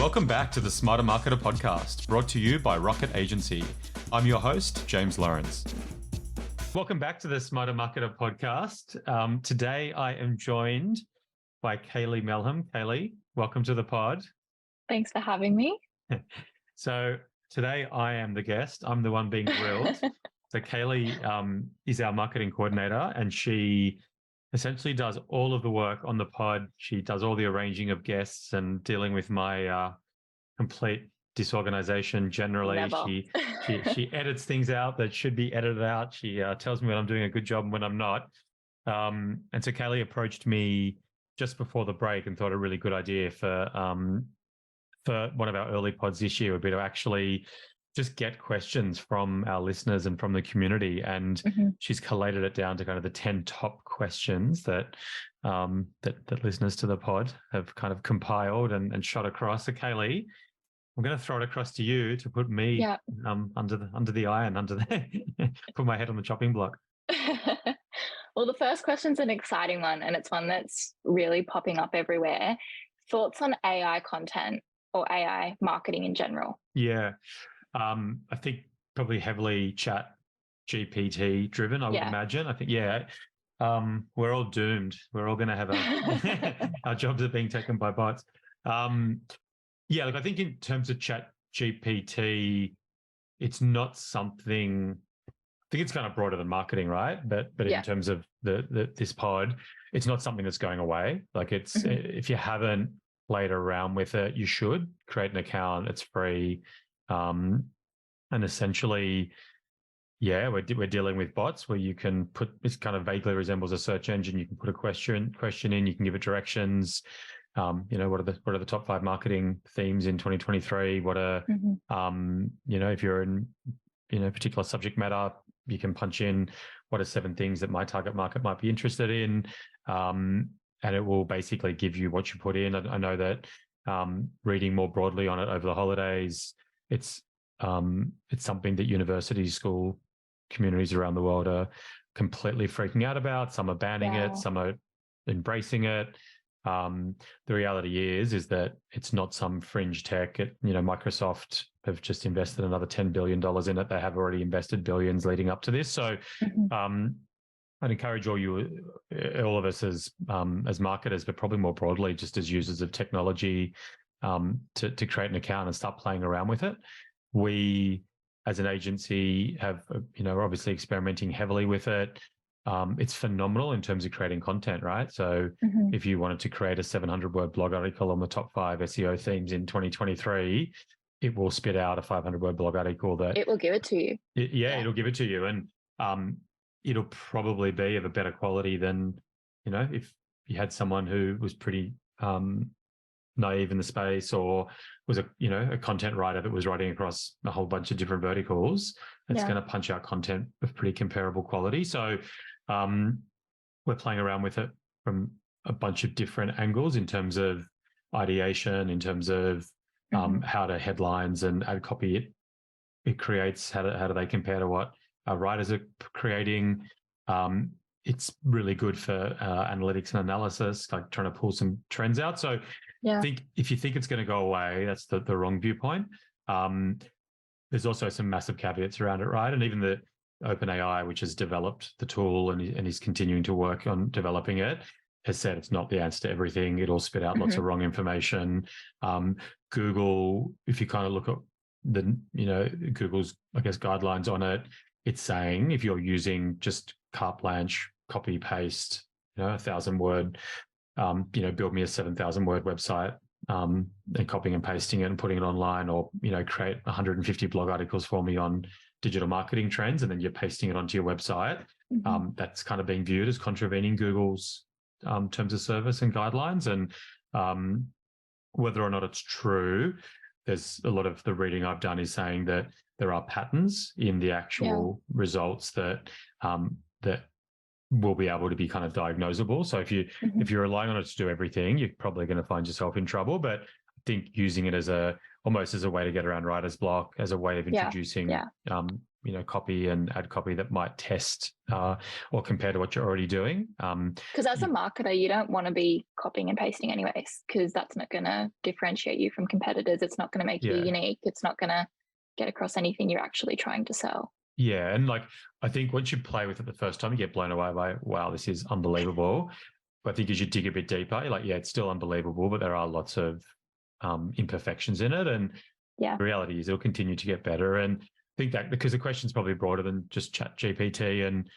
Welcome back to the Smarter Marketer podcast, brought to you by Rocket Agency. I'm your host, James Lawrence. Welcome back to the Smarter Marketer podcast. Today I am joined by Kayley Melham. Kayley, welcome to the pod. Thanks for having me. So today I am the guest. I'm the one being grilled. So Kayley is our marketing coordinator, and she essentially does all of the work on the pod. She does all the arranging of guests and dealing with my complete disorganization generally. She edits things out that should be edited out. She tells me when I'm doing a good job and when I'm not. And so Kayley approached me just before the break and thought a really good idea for one of our early pods this year would be to actually just get questions from our listeners and from the community. And she's collated it down to kind of the 10 top questions that listeners to the pod have kind of compiled and shot across. So Kayley, I'm going to throw it across to you to put me under the iron, put my head on the chopping block. Well, the first question's an exciting one, and it's one that's really popping up everywhere. Thoughts on AI content or AI marketing in general? Yeah. I think probably heavily ChatGPT driven, I would imagine. I think, we're all doomed. We're all going to have our jobs are being taken by bots. Look, I think in terms of ChatGPT, it's not something, I think it's kind of broader than marketing, right? But in terms of this pod, it's not something that's going away. Like it's, if you haven't played around with it, you should create an account. It's free. And essentially, we're dealing with bots where you can put, it kind of vaguely resembles a search engine. You can put a question in, you can give it directions. What are the top 5 marketing themes in 2023? What are, if you're in, a particular subject matter, you can punch in what are 7 things that my target market might be interested in. And it will basically give you what you put in. I know that reading more broadly on it over the holidays, it's something that university school communities around the world are completely freaking out about. Some are banning it, some are embracing it. The reality is that it's not some fringe tech. Microsoft have just invested another $10 billion in it. They have already invested billions leading up to this. So I'd encourage all of us as marketers, but probably more broadly, just as users of technology, to create an account and start playing around with it. We, as an agency, have, we're obviously experimenting heavily with it. It's phenomenal in terms of creating content, right? So if you wanted to create a 700-word blog article on the top 5 SEO themes in 2023, it will spit out a 500-word blog article that... It will give it to you. It'll give it to you. And it'll probably be of a better quality than, if you had someone who was pretty naive in the space or was a content writer that was writing across a whole bunch of different verticals. It's going to punch out content of pretty comparable quality. So we're playing around with it from a bunch of different angles in terms of ideation, in terms of how to headlines and ad copy it creates, how do they compare to what writers are creating. It's really good for analytics and analysis, like trying to pull some trends out. So I think if you think it's going to go away, that's the wrong viewpoint. There's also some massive caveats around it, right? And even the OpenAI, which has developed the tool and is continuing to work on developing it, has said it's not the answer to everything. It'll spit out lots of wrong information. Google, if you kind of look at Google's, guidelines on it, it's saying if you're using just carte blanche, copy paste, 1,000-word, build me a 7,000-word website, and copying and pasting it and putting it online, or create 150 blog articles for me on digital marketing trends, and then you're pasting it onto your website. That's kind of being viewed as contravening Google's terms of service and guidelines. And whether or not it's true, there's a lot of the reading I've done is saying that there are patterns in the actual results that will be able to be kind of diagnosable. So if you're relying on it to do everything, you're probably going to find yourself in trouble. But I think using it as almost as a way to get around writer's block, as a way of introducing copy and ad copy that might test or compare to what you're already doing. Because as a marketer, you don't want to be copying and pasting anyways, because that's not going to differentiate you from competitors. It's not going to make you unique. It's not going to get across anything you're actually trying to sell. Yeah. And I think once you play with it the first time, you get blown away by, wow, this is unbelievable. But I think as you dig a bit deeper, you're like, yeah, it's still unbelievable, but there are lots of imperfections in it. And the reality is it'll continue to get better. And I think that because the question's probably broader than just ChatGPT, and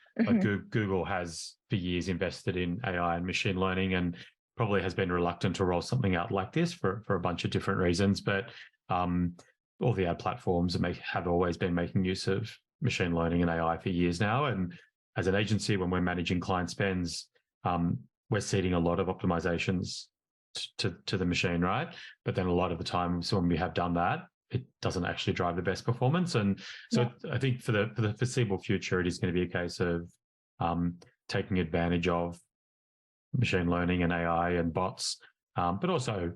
Google has for years invested in AI and machine learning and probably has been reluctant to roll something out like this for a bunch of different reasons. But all the ad platforms have always been making use of machine learning and AI for years now. And as an agency, when we're managing client spends, we're seeding a lot of optimizations to the machine, right? But then a lot of the time, so when we have done that, it doesn't actually drive the best performance. And so I think for the foreseeable future, it is going to be a case of taking advantage of machine learning and AI and bots, but also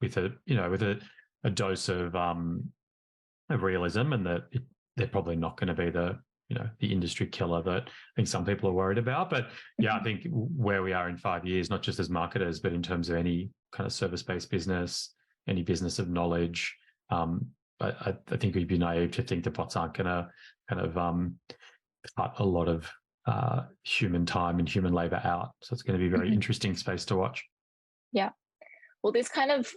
with a dose of realism, and that they're probably not going to be the industry killer that I think some people are worried about. But I think where we are in 5 years, not just as marketers, but in terms of any kind of service-based business, any business of knowledge, I think we'd be naive to think the bots aren't going to kind of cut a lot of human time and human labor out. So it's going to be a very interesting space to watch. Yeah. Well, this kind of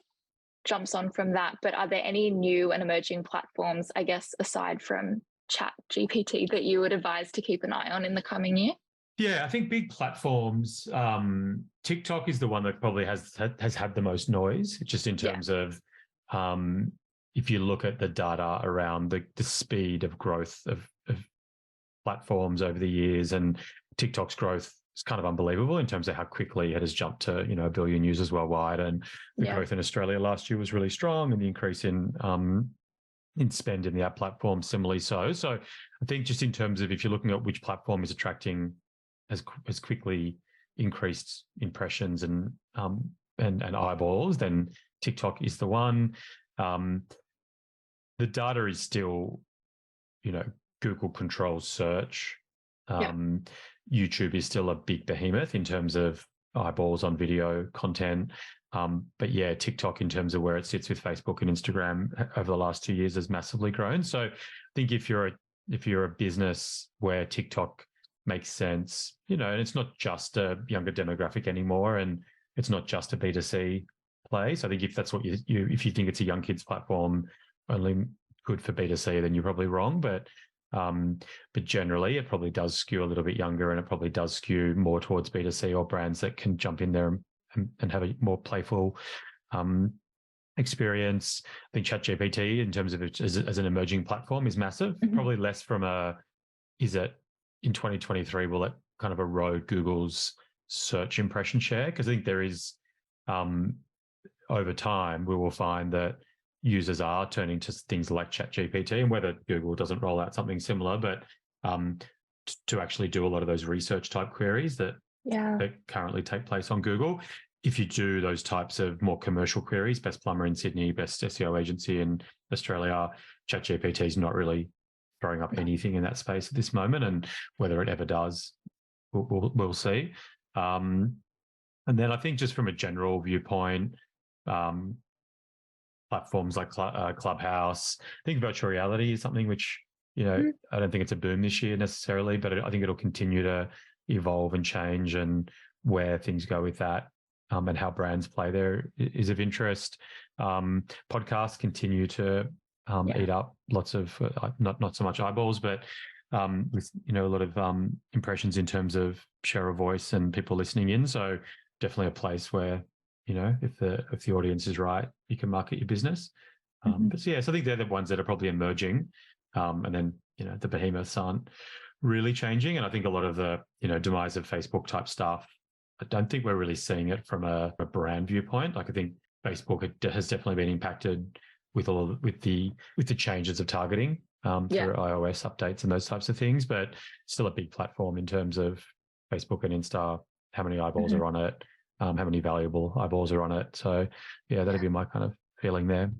jumps on from that, but are there any new and emerging platforms, I guess, aside from ChatGPT, that you would advise to keep an eye on in the coming year? Yeah, I think big platforms, TikTok is the one that probably has had the most noise, just in terms of if you look at the data around the speed of growth of platforms over the years, and TikTok's growth is kind of unbelievable in terms of how quickly it has jumped to 1 billion users worldwide, and the growth in Australia last year was really strong, and the increase in spend in the app platform similarly so. So I think just in terms of if you're looking at which platform is attracting as quickly increased impressions and eyeballs, then TikTok is the one. The data is still, Google controls search. YouTube is still a big behemoth in terms of eyeballs on video content. But TikTok, in terms of where it sits with Facebook and Instagram over the last 2 years, has massively grown. So I think if you're a business where TikTok makes sense, and it's not just a younger demographic anymore, and it's not just a B2C play. So I think if that's what if you think it's a young kids platform only good for B2C, then you're probably wrong. But generally, it probably does skew a little bit younger, and it probably does skew more towards B2C or brands that can jump in there and have a more playful experience. I think ChatGPT, in terms of it as an emerging platform, is massive. Probably less from is it in 2023, will it kind of erode Google's search impression share? Because I think there is, over time, we will find that users are turning to things like ChatGPT, and whether Google doesn't roll out something similar, but to actually do a lot of those research type queries that currently take place on Google. If you do those types of more commercial queries, best plumber in Sydney, best SEO agency in Australia, ChatGPT is not really throwing up anything in that space at this moment, and whether it ever does, we'll see. And then I think just from a general viewpoint, platforms like Clubhouse, I think virtual reality is something which, I don't think it's a boom this year necessarily, but I think it'll continue to evolve and change, and where things go with that, and how brands play there is of interest. Podcasts continue to eat up lots of, not so much eyeballs, but with a lot of impressions in terms of share of voice and people listening in. So definitely a place where, if the audience is right, you can market your business. But so I think they're the ones that are probably emerging. And then, the behemoths aren't really changing. And I think a lot of the, demise of Facebook type stuff, I don't think we're really seeing it from a brand viewpoint. Like, I think Facebook has definitely been impacted with the changes of targeting through iOS updates and those types of things, but still a big platform in terms of Facebook and Insta, how many eyeballs are on it, how many valuable eyeballs are on it. So that'd be my kind of feeling there.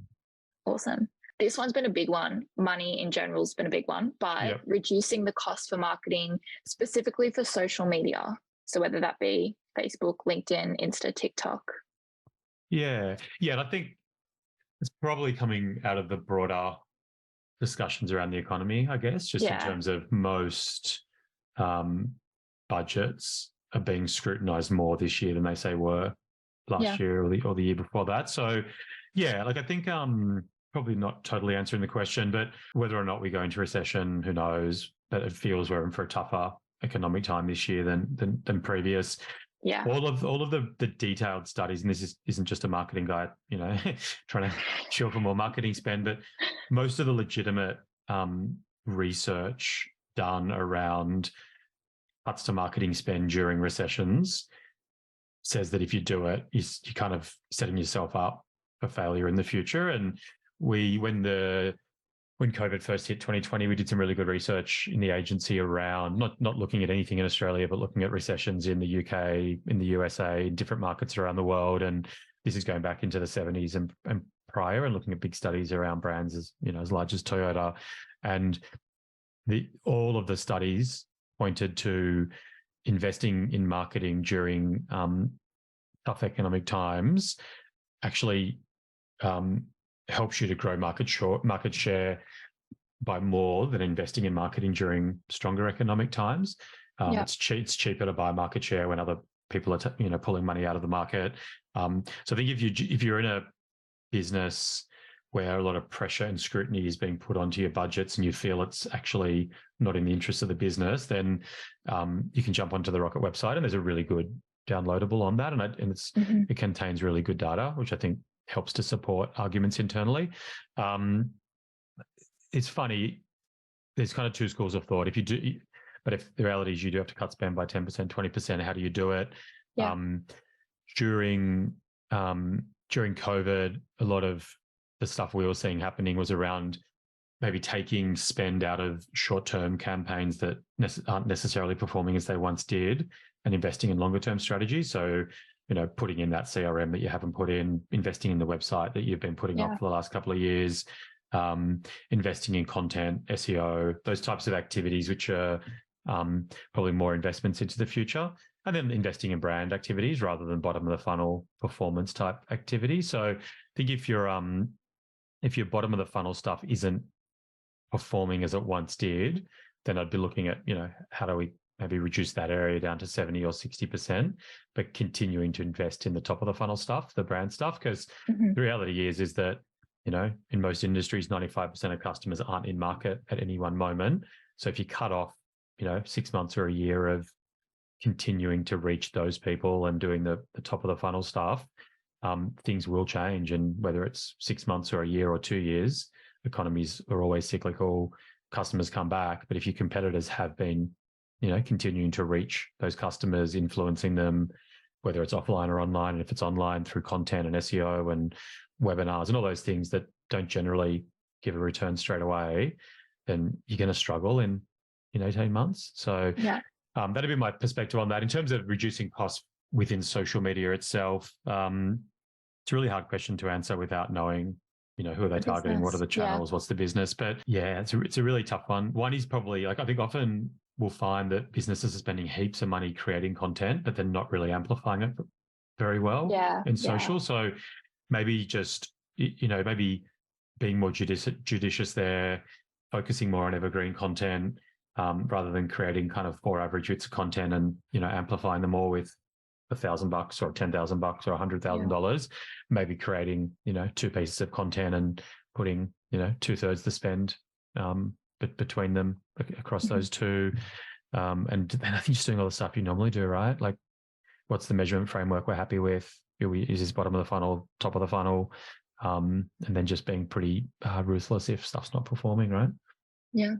Awesome. This one's been a big one. Money in general has been a big one, but reducing the cost for marketing specifically for social media. So whether that be Facebook, LinkedIn, Insta, TikTok. Yeah. And I think it's probably coming out of the broader discussions around the economy, I guess, just in terms of most budgets are being scrutinized more this year than they say were last year or the year before that. So, I think probably not totally answering the question, but whether or not we go into recession, who knows? But it feels we're in for a tougher economic time this year than previous. Yeah. All of the detailed studies, and this isn't just a marketing guy, trying to shill for more marketing spend, but most of the legitimate research done around cuts to marketing spend during recessions says that if you do it, you're kind of setting yourself up for failure in the future. And when COVID first hit 2020, we did some really good research in the agency around not looking at anything in Australia, but looking at recessions in the UK, in the USA, in different markets around the world. And this is going back into the 70s and prior, and looking at big studies around brands as large as Toyota. And all of the studies pointed to investing in marketing during tough economic times actually helps you to grow market share by more than investing in marketing during stronger economic times. It's cheaper to buy market share when other people are pulling money out of the market. So I think if you're in a business where a lot of pressure and scrutiny is being put onto your budgets and you feel it's actually not in the interest of the business, then you can jump onto the Rocket website, and there's a really good downloadable on that, and it contains really good data, which I think helps to support arguments internally. It's funny, there's kind of two schools of thought. If the reality is you do have to cut spend by 10%, 20%, how do you do it? During COVID, a lot of the stuff we were seeing happening was around maybe taking spend out of short-term campaigns that aren't necessarily performing as they once did, and investing in longer-term strategies. So, putting in that CRM that you haven't put in, investing in the website that you've been putting up for the last couple of years, investing in content, SEO, those types of activities, which are probably more investments into the future, and then investing in brand activities rather than bottom of the funnel performance type activities. So I think if your bottom of the funnel stuff isn't performing as it once did, then I'd be looking at, how do we maybe reduce that area down to 70 or 60%, but continuing to invest in the top of the funnel stuff, the brand stuff. Because the reality is that, in most industries, 95% of customers aren't in market at any one moment. So if you cut off, 6 months or a year of continuing to reach those people and doing the top of the funnel stuff, things will change. And whether it's 6 months or a year or 2 years, economies are always cyclical, customers come back. But if your competitors have been, continuing to reach those customers, influencing them, whether it's offline or online, and if it's online through content and SEO and webinars and all those things that don't generally give a return straight away, then you're going to struggle in 18 months. So that'd be my perspective on that. In terms of reducing costs within social media itself, it's a really hard question to answer without knowing, who are they targeting? What are the channels? What's the business? But it's a really tough one. One is probably, I think often we'll find that businesses are spending heaps of money creating content, but they're not really amplifying it very well in social. So maybe just, maybe being more judicious there, focusing more on evergreen content, rather than creating kind of 4 average hits of content and, amplifying them all with $1,000 or $10,000 or $100,000, maybe creating, 2 pieces of content and putting, 2/3 the spend between them across those two. And then I think just doing all the stuff you normally do, right? Like, what's the measurement framework we're happy with? Is this bottom of the funnel, top of the funnel? And then just being pretty ruthless if stuff's not performing, right? Yeah.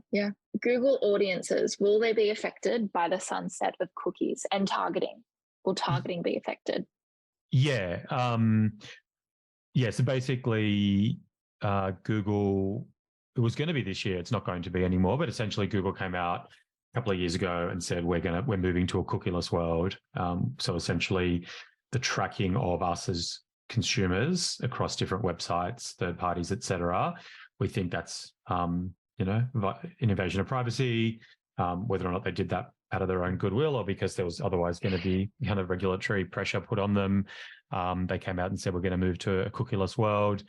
Google audiences, will they be affected by the sunset of cookies and targeting? Will targeting be affected? Yeah. So basically, Google, it was going to be this year. It's not going to be anymore. But essentially, Google came out a couple of years ago and said we're moving to a cookieless world. So essentially, the tracking of us as consumers across different websites, third parties, etc., we think that's, an invasion of privacy, whether or not they did that out of their own goodwill or because there was otherwise going to be kind of regulatory pressure put on them. They came out and said, we're going to move to a cookieless world.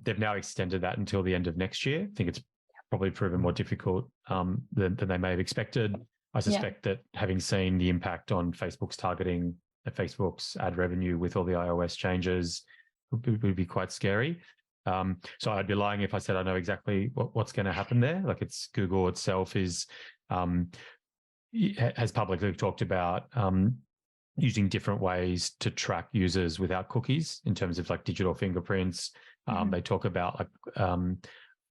They've now extended that until the end of next year. I think it's probably proven more difficult than they may have expected. I suspect that having seen the impact on Facebook's targeting, Facebook's ad revenue with all the iOS changes would be quite scary. So I'd be lying if I said I know exactly what's going to happen there. Like, it's Google itself has publicly talked about using different ways to track users without cookies in terms of like digital fingerprints. They talk about like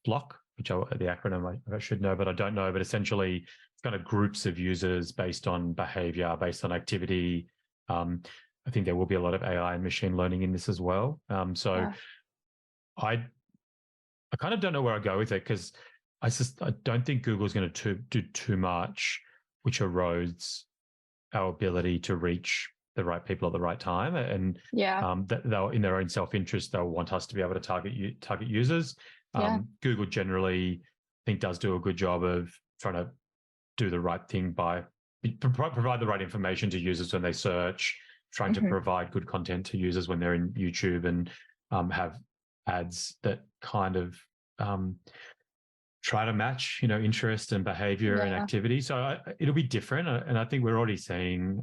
block, which the acronym I should know, but I don't know. But essentially, it's kind of groups of users based on behavior, based on activity. I think there will be a lot of AI and machine learning in this as well. I kind of don't know where I go with it, because I don't think Google's going to do too much which erodes our ability to reach the right people at the right time. And they'll, in their own self-interest, they'll want us to be able to target users. Google generally, I think, does do a good job of trying to do the right thing by provide the right information to users when they search, trying to provide good content to users when they're in YouTube, and have ads that kind of try to match, interest and behavior and activity. So it'll be different. And I think we're already seeing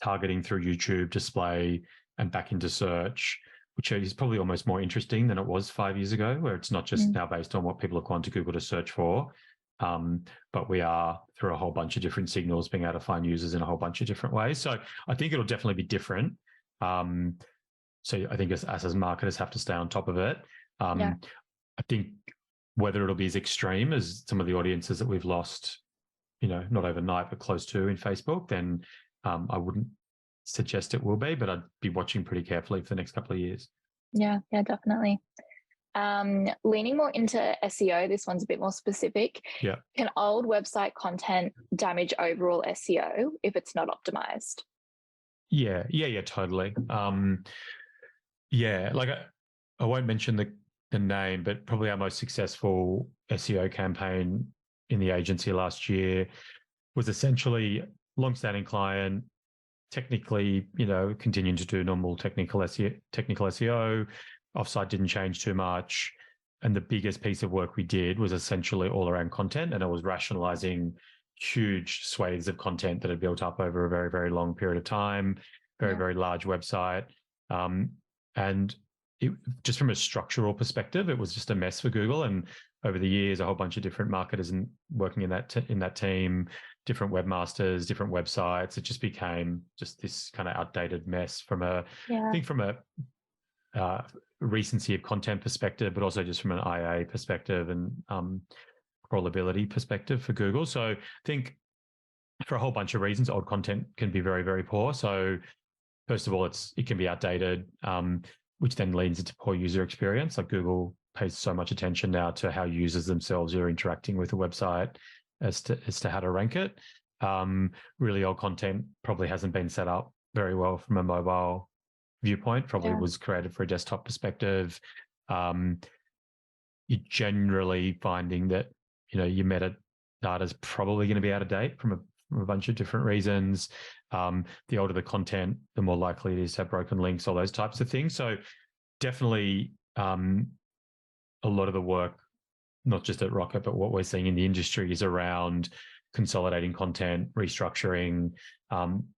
targeting through YouTube display and back into search, which is probably almost more interesting than it was 5 years ago, where it's not just now based on what people have gone to Google to search for, but we are, through a whole bunch of different signals, being able to find users in a whole bunch of different ways. So I think it'll definitely be different. So I think as marketers have to stay on top of it. I think whether it'll be as extreme as some of the audiences that we've lost, not overnight, but close to in Facebook, then I wouldn't suggest it will be, but I'd be watching pretty carefully for the next couple of years. Yeah, definitely. Leaning more into SEO, this one's a bit more specific. Can old website content damage overall SEO if it's not optimized? Yeah, totally. Like I won't mention the name, but probably our most successful SEO campaign in the agency last year was essentially long-standing client, technically, continuing to do normal technical SEO. Offsite didn't change too much. And the biggest piece of work we did was essentially all around content, and it was rationalizing huge swathes of content that had built up over a very, very long period of time, very large website. And it, just from a structural perspective, it was just a mess for Google. And over the years, a whole bunch of different marketers working in that team, different webmasters, different websites, it just became just this kind of outdated mess from I think from a recency of content perspective, but also just from an IA perspective and crawlability perspective for Google. So I think for a whole bunch of reasons, old content can be very, very poor. So first of all, it can be outdated, which then leads into poor user experience. Like, Google pays so much attention now to how users themselves are interacting with the website as to how to rank it. Really old content probably hasn't been set up very well from a mobile viewpoint, probably was created for a desktop perspective. You're generally finding that, your metadata is probably going to be out of date from a bunch of different reasons. The older the content, the more likely it is to have broken links, all those types of things. So definitely a lot of the work, not just at Rocket, but what we're seeing in the industry, is around consolidating content, restructuring.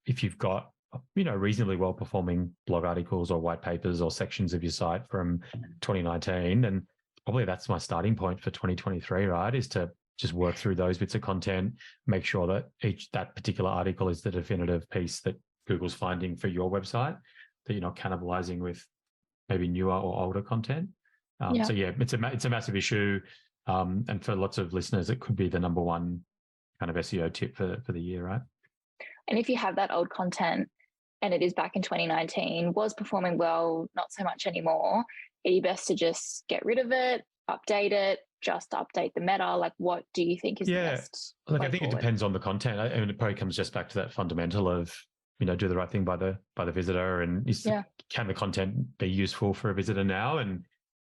If you've got, reasonably well-performing blog articles or white papers or sections of your site from 2019, then probably that's my starting point for 2023, right? Is to just work through those bits of content, make sure that that particular article is the definitive piece that Google's finding for your website, that you're not cannibalizing with maybe newer or older content. So it's a massive issue. And for lots of listeners, it could be the number one kind of SEO tip for the year, right? And if you have that old content and it is back in 2019, was performing well, not so much anymore, are you best to just get rid of it, update it, just update the meta? Like, what do you think is the best? Look, I think it depends on the content. I mean, it probably comes just back to that fundamental of, do the right thing by the visitor, and can the content be useful for a visitor now? And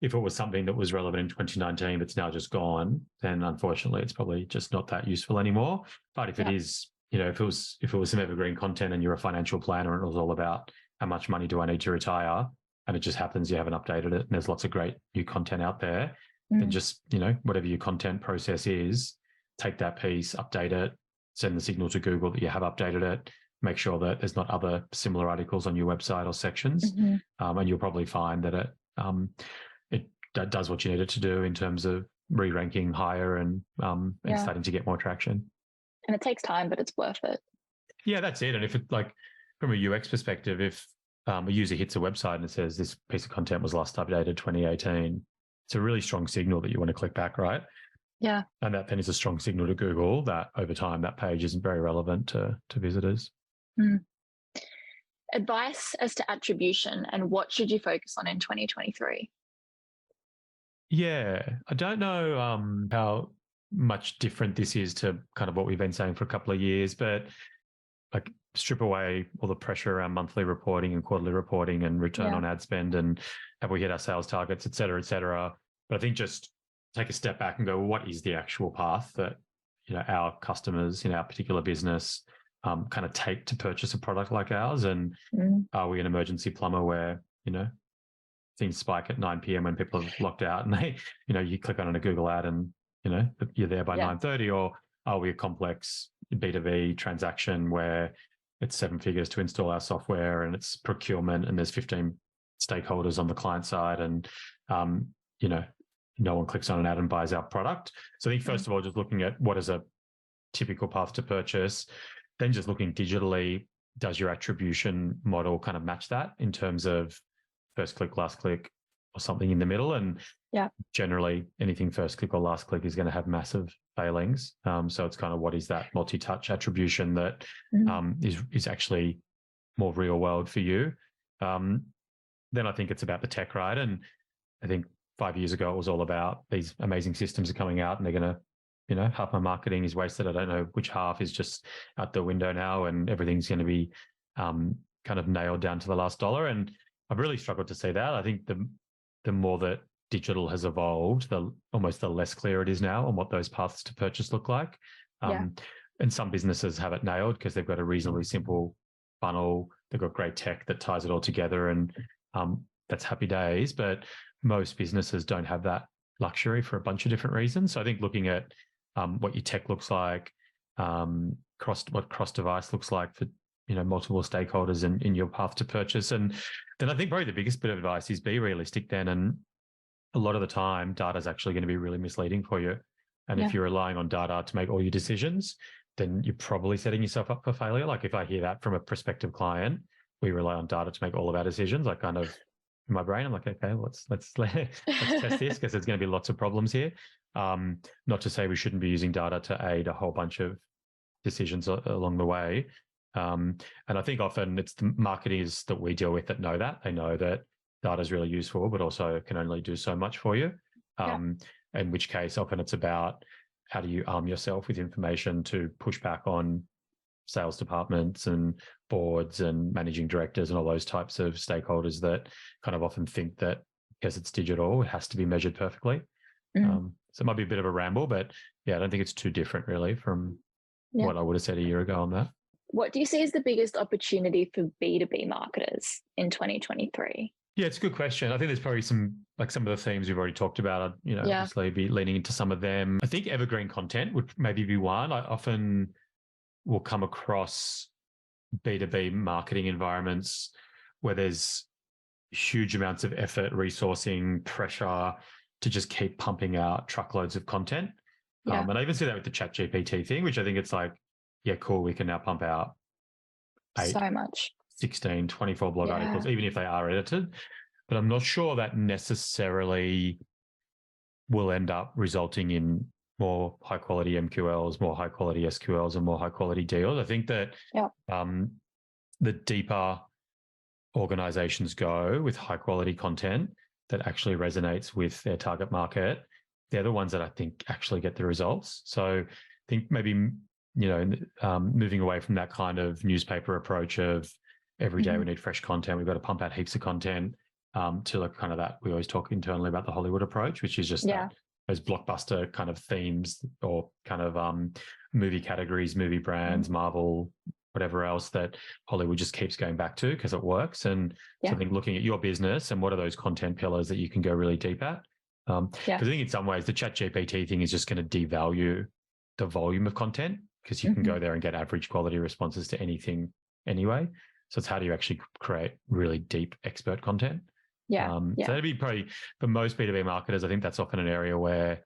if it was something that was relevant in 2019 that's now just gone, then unfortunately it's probably just not that useful anymore. But if it is, if it was some evergreen content and you're a financial planner and it was all about how much money do I need to retire, and it just happens you haven't updated it and there's lots of great new content out there, then just, whatever your content process is, take that piece, update it, send the signal to Google that you have updated it, make sure that there's not other similar articles on your website or sections. And you'll probably find that it does what you need it to do in terms of re-ranking higher and starting to get more traction. And it takes time, but it's worth it. Yeah, that's it. And if it, like, from a UX perspective, if a user hits a website and it says this piece of content was last updated 2018, it's a really strong signal that you want to click back, right? Yeah. And that then is a strong signal to Google that over time that page isn't very relevant to visitors. Advice as to attribution, and what should you focus on in 2023? Yeah, I don't know how much different this is to kind of what we've been saying for a couple of years, but like strip away all the pressure around monthly reporting and quarterly reporting and return on ad spend and have we hit our sales targets, et cetera, et cetera. But I think just take a step back and go, well, what is the actual path that, our customers in our particular business kind of take to purchase a product like ours? And are we an emergency plumber where, things spike at 9 p.m. when people have locked out and they, you click on a Google ad and, you're there by 9:30, or are we a complex B2B transaction where it's 7 figures to install our software and it's procurement and there's 15 stakeholders on the client side and, no one clicks on an ad and buys our product. So I think first of all, just looking at what is a typical path to purchase, then just looking digitally, does your attribution model kind of match that in terms of first click, last click, or something in the middle? And generally anything first click or last click is going to have massive failings. So it's kind of what is that multi-touch attribution that is actually more real world for you. Then I think it's about the tech, right? And I think 5 years ago, it was all about these amazing systems are coming out and they're going to, half my marketing is wasted. I don't know which half is just out the window now and everything's going to be kind of nailed down to the last dollar. And I've really struggled to see that. I think the more that digital has evolved, almost the less clear it is now on what those paths to purchase look like. And some businesses have it nailed because they've got a reasonably simple funnel. They've got great tech that ties it all together and that's happy days. But most businesses don't have that luxury for a bunch of different reasons. So I think looking at what your tech looks like, what cross-device looks like for multiple stakeholders in your path to purchase. And then I think probably the biggest bit of advice is be realistic then. And a lot of the time, data is actually going to be really misleading for you. And if you're relying on data to make all your decisions, then you're probably setting yourself up for failure. Like if I hear that from a prospective client, we rely on data to make all of our decisions. I kind of, in my brain, I'm like, okay, let's test this because there's going to be lots of problems here. Not to say we shouldn't be using data to aid a whole bunch of decisions along the way. And I think often it's the marketers that we deal with that know that. They know that data is really useful, but also can only do so much for you. In which case, often it's about how do you arm yourself with information to push back on sales departments and boards and managing directors and all those types of stakeholders that kind of often think that because it's digital, it has to be measured perfectly. So it might be a bit of a ramble, but I don't think it's too different really from what I would have said a year ago on that. What do you see as the biggest opportunity for B2B marketers in 2023? Yeah, it's a good question. I think there's probably some of the themes we've already talked about, obviously be leaning into some of them. I think evergreen content would maybe be one. I often will come across B2B marketing environments where there's huge amounts of effort, resourcing, pressure to just keep pumping out truckloads of content. And I even see that with the ChatGPT thing, which I think it's like, yeah, cool, we can now pump out 8, so much, 16, 24 blog articles, even if they are edited. But I'm not sure that necessarily will end up resulting in more high quality MQLs, more high quality SQLs, and more high quality deals. I think that the deeper organizations go with high quality content that actually resonates with their target market, they're the ones that I think actually get the results. So I think maybe, moving away from that kind of newspaper approach of every day we need fresh content, we've got to pump out heaps of content. to like kind of that, we always talk internally about the Hollywood approach, which is just that, those blockbuster kind of themes or kind of movie categories, movie brands, Marvel, whatever else that Hollywood just keeps going back to because it works. And so I think looking at your business and what are those content pillars that you can go really deep at. Because I think in some ways the ChatGPT thing is just going to devalue the volume of content because you can go there and get average quality responses to anything anyway. So it's how do you actually create really deep expert content? So that'd be probably for most B2B marketers, I think that's often an area where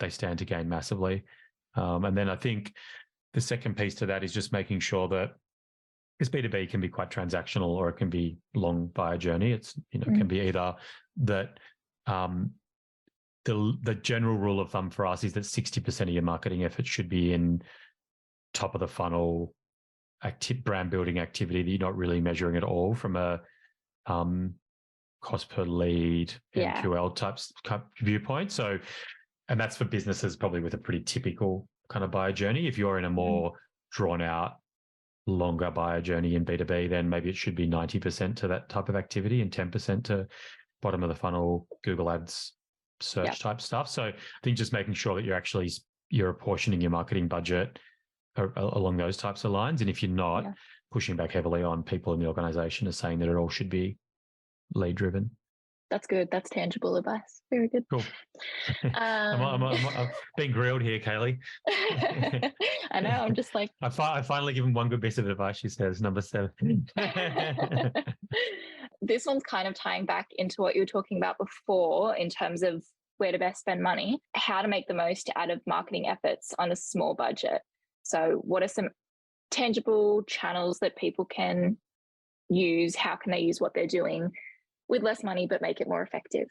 they stand to gain massively. And then I think the second piece to that is just making sure that this B2B can be quite transactional or it can be long buyer journey. It's, it can be either that the general rule of thumb for us is that 60% of your marketing effort should be in top of the funnel brand building activity that you're not really measuring at all from a cost per lead, MQL type viewpoint. So, and that's for businesses probably with a pretty typical kind of buyer journey. If you're in a more drawn out, longer buyer journey in B2B, then maybe it should be 90% to that type of activity and 10% to bottom of the funnel Google Ads search type stuff. So I think just making sure that you're apportioning your marketing budget along those types of lines. And if you're not, pushing back heavily on people in the organization as saying that it all should be lead driven. That's good. That's tangible advice. Very good. Cool. I'm being grilled here, Kayley. I know. I'm just like... I finally give him one good piece of advice, she says, number 7. This one's kind of tying back into what you were talking about before in terms of where to best spend money, how to make the most out of marketing efforts on a small budget. So what are some tangible channels that people can use? How can they use what they're doing with less money but make it more effective?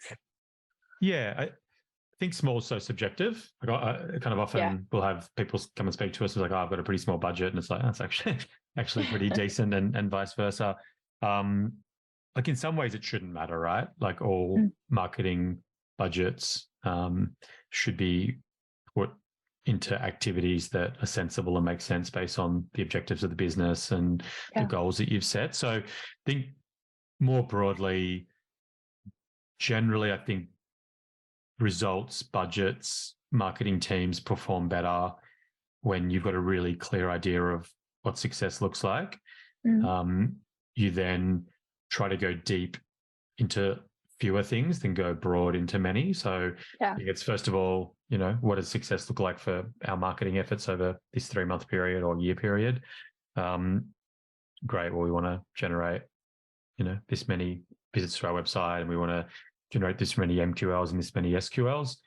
Yeah, I think small is so subjective. I kind of often will have people come and speak to us and like, oh, I've got a pretty small budget, and it's like, that's actually pretty decent, and vice versa. Like in some ways it shouldn't matter, right? Like all marketing budgets should be put into activities that are sensible and make sense based on the objectives of the business and the goals that you've set. So I think more broadly, generally, I think results, budgets, marketing teams perform better when you've got a really clear idea of what success looks like. You then try to go deep into fewer things than go broad into many. So I think it's first of all, what does success look like for our marketing efforts over this 3-month period or year period? Great. Well, we want to generate, this many visits to our website, and we want to generate this many MQLs and this many SQLs.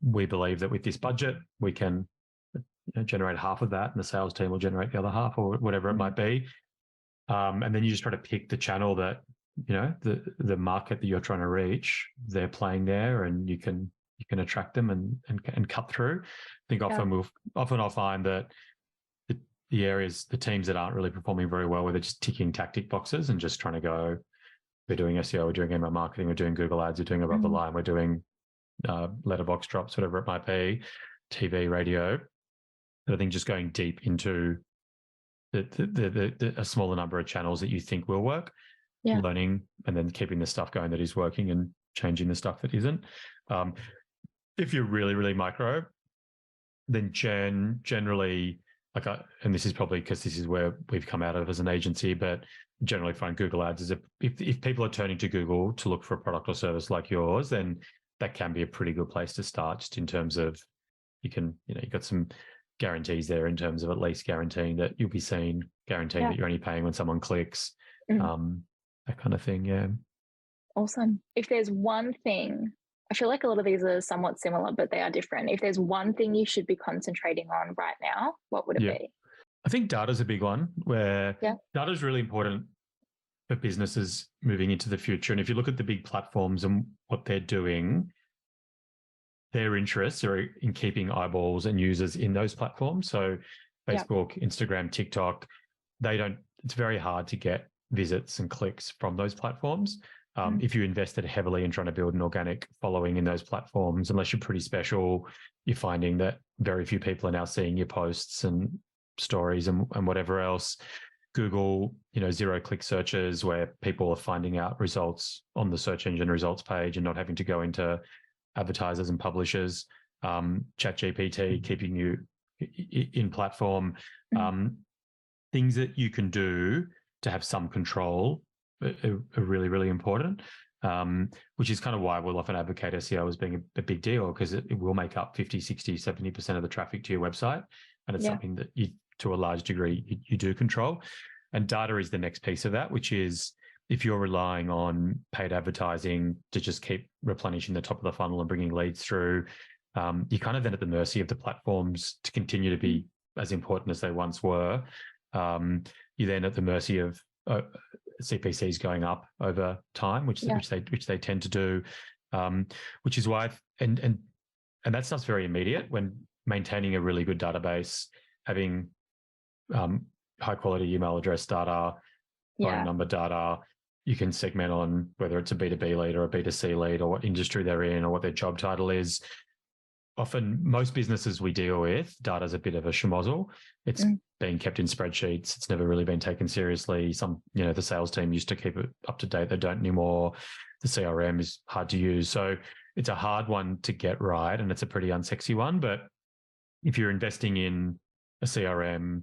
We believe that with this budget, we can generate half of that, and the sales team will generate the other half, or whatever it might be. And then you just try to pick the channel that, the market that you're trying to reach, they're playing there, and you can attract them and cut through. I think often I'll find that the teams that aren't really performing very well, where they're just ticking tactic boxes and just trying to go, we're doing SEO, we're doing email marketing, we're doing Google Ads, we're doing above the line, we're doing letterbox drops, whatever it might be, TV, radio. But I think just going deep into a smaller number of channels that you think will work, learning, and then keeping the stuff going that is working and changing the stuff that isn't. If you're really, really micro, then generally, and this is probably because this is where we've come out of as an agency, but generally find Google Ads is if people are turning to Google to look for a product or service like yours, then that can be a pretty good place to start, just in terms of you've got some guarantees there in terms of at least guaranteeing that you'll be seen, guaranteeing that you're only paying when someone clicks, that kind of thing. Yeah. Awesome. If there's one thing, I feel like a lot of these are somewhat similar, but they are different. If there's one thing you should be concentrating on right now, what would it be? I think data is a big one, where data is really important for businesses moving into the future. And if you look at the big platforms and what they're doing, their interests are in keeping eyeballs and users in those platforms. So Facebook, Instagram, TikTok, it's very hard to get visits and clicks from those platforms. If you invested heavily in trying to build an organic following in those platforms, unless you're pretty special, you're finding that very few people are now seeing your posts and stories and whatever else. Google, zero-click searches where people are finding out results on the search engine results page and not having to go into advertisers and publishers. ChatGPT keeping you in platform. Things that you can do to have some control are really, really important, which is kind of why we'll often advocate SEO as being a big deal, because it will make up 50, 60, 70% of the traffic to your website. And it's something that you, to a large degree, you do control. And data is the next piece of that, which is if you're relying on paid advertising to just keep replenishing the top of the funnel and bringing leads through, you're kind of then at the mercy of the platforms to continue to be as important as they once were. You're then at the mercy of CPCs going up over time, which they tend to do, which is why and that stuff's very immediate. When maintaining a really good database, having high quality email address data, phone number data, you can segment on whether it's a B2B lead or a B2C lead or what industry they're in or what their job title is. Often, most businesses we deal with, data's a bit of a schmozzle. It's being kept in spreadsheets. It's never really been taken seriously. The sales team used to keep it up to date. They don't anymore. The CRM is hard to use. So it's a hard one to get right, and it's a pretty unsexy one. But if you're investing in a CRM,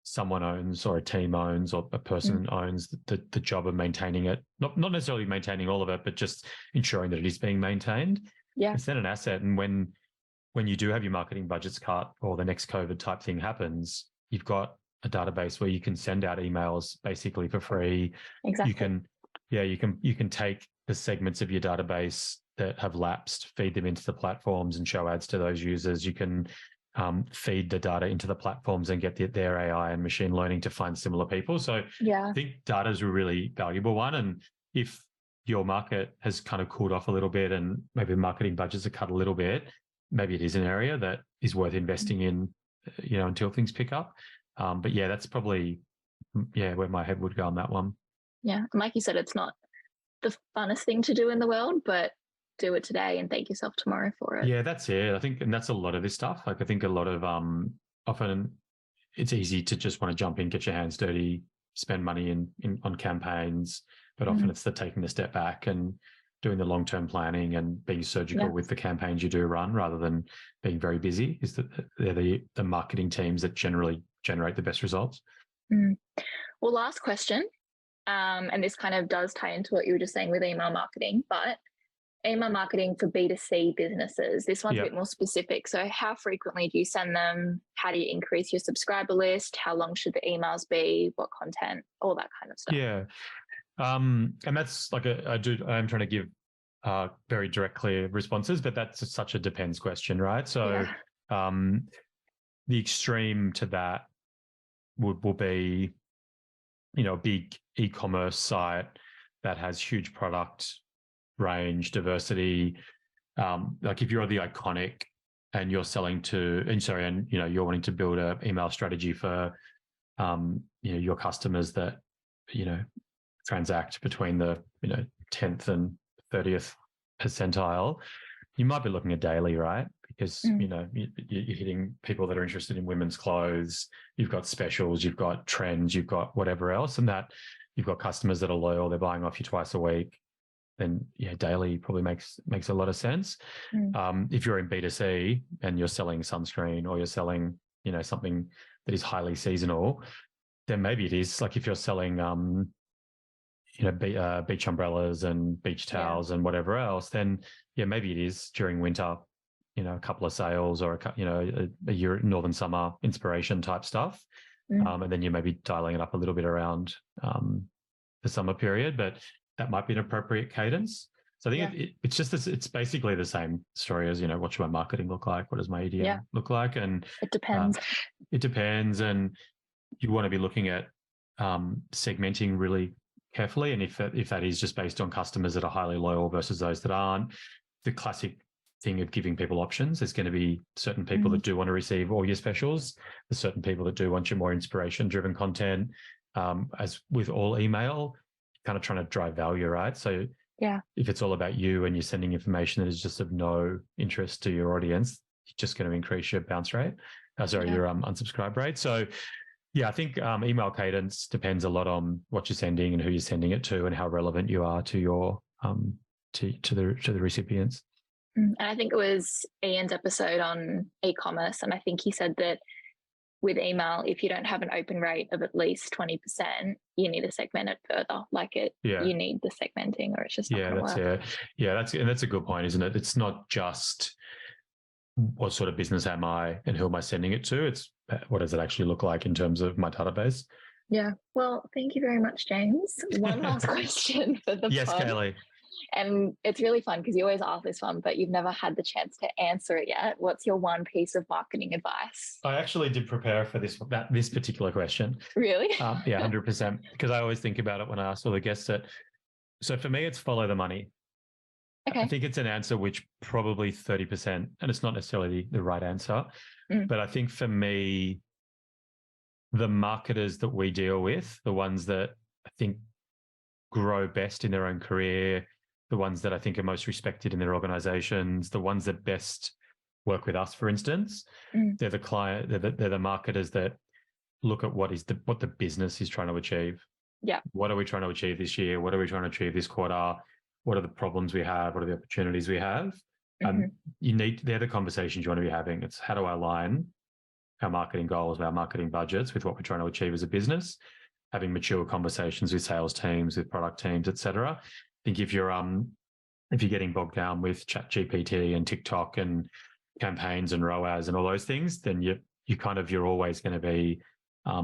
someone owns or a team owns or a person owns the job of maintaining it, not necessarily maintaining all of it, but just ensuring that it is being maintained. It's then an asset. And when you do have your marketing budgets cut or the next COVID type thing happens, you've got a database where you can send out emails basically for free. Exactly. You can take the segments of your database that have lapsed, feed them into the platforms and show ads to those users. You can feed the data into the platforms and get their AI and machine learning to find similar people. So I think data is a really valuable one. And if your market has kind of cooled off a little bit and maybe marketing budgets are cut a little bit, maybe it is an area that is worth investing in, until things pick up. But that's probably, where my head would go on that one. Yeah. And like you said, it's not the funnest thing to do in the world, but do it today and thank yourself tomorrow for it. Yeah, that's it. I think, and that's a lot of this stuff. Like I think a lot of, often it's easy to just want to jump in, get your hands dirty, spend money on campaigns, but often it's the taking the step back and doing the long-term planning and being surgical with the campaigns you do run rather than being very busy is that they're the marketing teams that generally generate the best results. Well, last question, and this kind of does tie into what you were just saying with email marketing, but email marketing for B2C businesses, this one's a bit more specific. So how frequently do you send them? How do you increase your subscriber list? How long should the emails be? What content? All that kind of stuff. Yeah. And that's like I'm trying to give very direct, clear responses, but that's such a depends question, right? So the extreme to that will be, a big e-commerce site that has huge product range, diversity. Like if you're the Iconic and you're selling you're wanting to build an email strategy for, your customers that, transact between the 10th and 30th percentile, you might be looking at daily, right? Because you're hitting people that are interested in women's clothes. You've got specials, you've got trends, you've got whatever else, and that you've got customers that are loyal. They're buying off you twice a week. Then daily probably makes a lot of sense. If you're in B2C and you're selling sunscreen or you're selling something that is highly seasonal, then maybe it is like if you're selling beach umbrellas and beach towels and whatever else, then maybe it is during winter, a couple of sales or a year northern summer inspiration type stuff. And then you may be dialing it up a little bit around the summer period, but that might be an appropriate cadence. So I think it's just it's basically the same story as, what should my marketing look like? What does my EDM look like? And it depends. It depends. And you want to be looking at segmenting really carefully. And if that is just based on customers that are highly loyal versus those that aren't, the classic thing of giving people options, there's going to be certain people that do want to receive all your specials. There's certain people that do want your more inspiration-driven content. As with all email, kind of trying to drive value, right? So if it's all about you and you're sending information that is just of no interest to your audience, you're just going to increase your bounce rate. Your unsubscribe rate. So Yeah, I think email cadence depends a lot on what you're sending and who you're sending it to and how relevant you are to your to the recipients. And I think it was Ian's episode on e-commerce, and I think he said that with email, if you don't have an open rate of at least 20%, you need to segment it further. You need the segmenting, or it's just not going to work. That's a good point, isn't it? It's not just what sort of business am I and who am I sending it to? It's what does it actually look like in terms of my database? Yeah. Well, thank you very much, James. One last question for the Yes, pod. Kayley. And it's really fun because you always ask this one, but you've never had the chance to answer it yet. What's your one piece of marketing advice? I actually did prepare for this particular question. Really? Yeah, 100%. Because I always think about it when I ask all the guests it. So for me, it's follow the money. Okay. I think it's an answer which probably 30%, and it's not necessarily the right answer, but I think for me, the marketers that we deal with, the ones that I think grow best in their own career, the ones that I think are most respected in their organizations, the ones that best work with us, for instance, they're the client, they're the marketers that look at what the business is trying to achieve. Yeah. What are we trying to achieve this year? What are we trying to achieve this quarter? What are the problems we have? What are the opportunities we have? They're the conversations you want to be having. It's how do I align our marketing goals, our marketing budgets with what we're trying to achieve as a business, having mature conversations with sales teams, with product teams, et cetera. I think if you're getting bogged down with ChatGPT and TikTok and campaigns and ROAS and all those things, then you're always going to be, I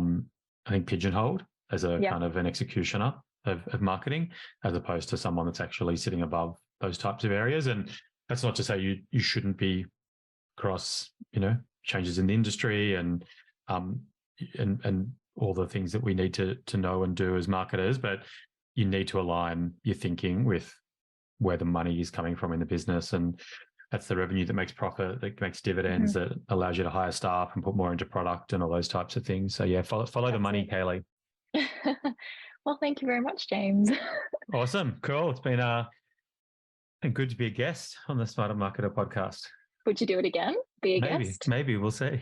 think, pigeonholed as a kind of an executioner of marketing, as opposed to someone that's actually sitting above those types of areas. And that's not to say you shouldn't be across, changes in the industry and all the things that we need to know and do as marketers, but you need to align your thinking with where the money is coming from in the business. And that's the revenue that makes profit, that makes dividends, that allows you to hire staff and put more into product and all those types of things. So yeah, follow the money, Kayley. Well, thank you very much, James. Awesome. Cool. It's been good to be a guest on the Smarter Marketer podcast. Would you do it again? Be a guest? Maybe. We'll see.